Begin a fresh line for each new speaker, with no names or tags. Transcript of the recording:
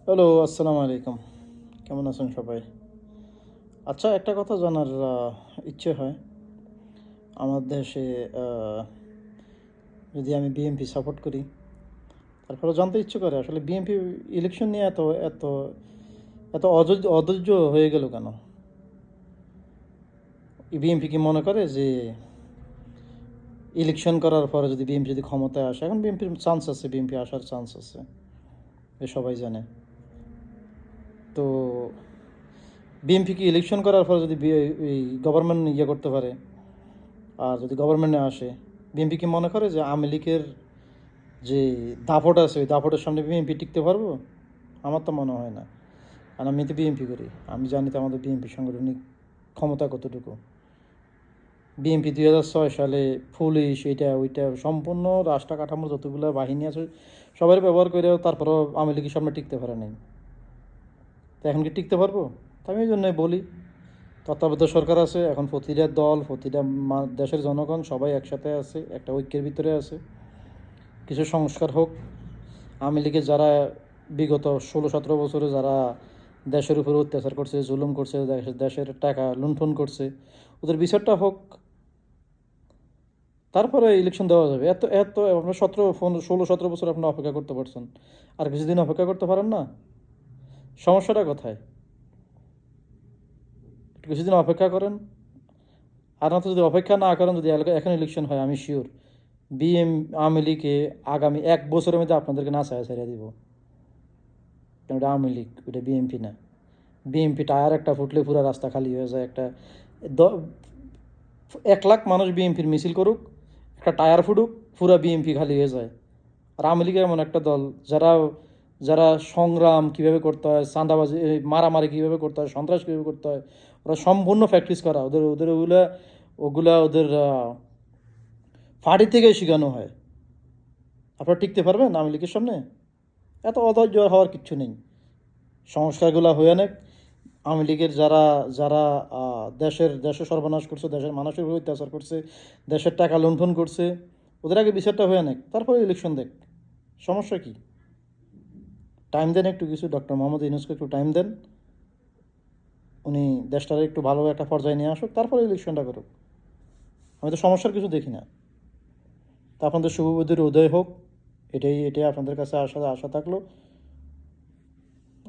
Hello, আসসালামু আলাইকুম। কেমন আছেন সবাই? আচ্ছা, একটা কথা জানার ইচ্ছে হয়। আমার দেশে আ যদি আমি বিএনপি সাপোর্ট করি, তারপরেও জানতে ইচ্ছে করে আসলে বিএনপি ইলেকশন নিয়ে এত এত অধৈর্য হয়ে গেল কেন? বিএনপি কি মনে করে যে ইলেকশন করার পরে যদি বিএনপি যদি ক্ষমতায় আসে, এখন বিএনপির চান্স আছে, বিএনপি আসার চান্স আছে। সবাই জানে। তো বিএনপি কি ইলেকশন করার পরে যদি এই গভর্নমেন্ট করতে পারে, আর যদি গভর্নমেন্টে আসে, বিএনপি কি মনে করে যে আওয়ামী লীগের যে দাপট আছে ওই দাপটের সামনে বিএনপি টিকতে পারবো? আমার তো মনে হয় না। আর আমি তো বিএনপি করি, আমি জানি তো আমাদের বিএনপি সাংগঠনিক ক্ষমতা কতটুকু। বিএনপি 2006 সালে পুলিশ এইটা ওইটা সম্পূর্ণ রাষ্ট্র কাঠামোর যতগুলো বাহিনী আছে সবাই ব্যবহার করেও তারপরেও আওয়ামী লীগের সামনে টিকতে পারে নাই। তো এখন কি টিকতে পারবো? তো আমি এই জন্যই বলি, তত্ত্বাবধায়ক সরকার আছে, এখন প্রতিটা দল প্রতিটা দেশের জনগণ সবাই একসাথে আছে, একটা ঐক্যের ভিতরে আছে। কিছু সংস্কার হোক। আওয়ামী লীগের যারা বিগত 16-17 বছরে যারা দেশের উপরে অত্যাচার করছে, জুলুম করছে, দেশের টাকা লুণ্ঠন করছে, ওদের বিচারটা হোক। তারপরে ইলেকশন দেওয়া যাবে। এত এত আপনার 16-17 বছর আপনি অপেক্ষা করতে পারছেন, আর কিছুদিন অপেক্ষা করতে পারেন না? সমস্যাটা কোথায়? একটু কিছুদিন অপেক্ষা করেন। আর না তো যদি অপেক্ষা না করেন, যদি এখন ইলেকশন হয়, আমি শিওর আওয়ামী লীগকে আগামী 1 বছরের মধ্যে আপনাদেরকে না ছাড়িয়ে দিব। কারণ ওটা আওয়ামী লীগ, ওটা বিএনপি না। বিএনপি টায়ার একটা ফুটলে পুরো রাস্তা খালি হয়ে যায়। 1 লাখ মানুষ বিএনপির মিছিল করুক, একটা টায়ার ফুটুক, পুরো বিএনপি খালি হয়ে যায়। আর আওয়ামী লীগের এমন একটা দল, যারা যারা সংগ্রাম কীভাবে করতে হয়, চাঁদাবাজি মারামারি কীভাবে করতে হয়, সন্ত্রাস কীভাবে করতে হয়, ওরা সম্পূর্ণ প্র্যাকটিস করা। ওদের ওদের ওগুলা ওগুলা ওদের ফাঁড়ি থেকে শেখানো হয়। আপনারা টিকতে পারবেন আওয়ামী লীগের সামনে? এত অধৈর্য হওয়ার কিচ্ছু নেই। সংস্কারগুলো হয়ে অনেক। আওয়ামী লীগের যারা যারা দেশের সর্বনাশ করছে, দেশের মানুষের উপর অত্যাচার করছে, দেশের টাকা লুণ্ঠন করছে, ওদের আগে বিচারটা হয়ে অনেক, তারপরে ইলেকশন দেখ। সমস্যা কি? টাইম দেন একটু, কিছু ডক্টর মোহাম্মদ ইউনূসকে একটু টাইম দেন। উনি দেশটার একটু ভালো একটা পর্যায়ে নিয়ে আসুক, তারপরে ইলেকশনটা করুক। আমি তো সমস্যার কিছু দেখি না। তা আপনাদের শুভবুদ্ধির উদয় হোক, এটাই আপনাদের কাছে আশা থাকলো।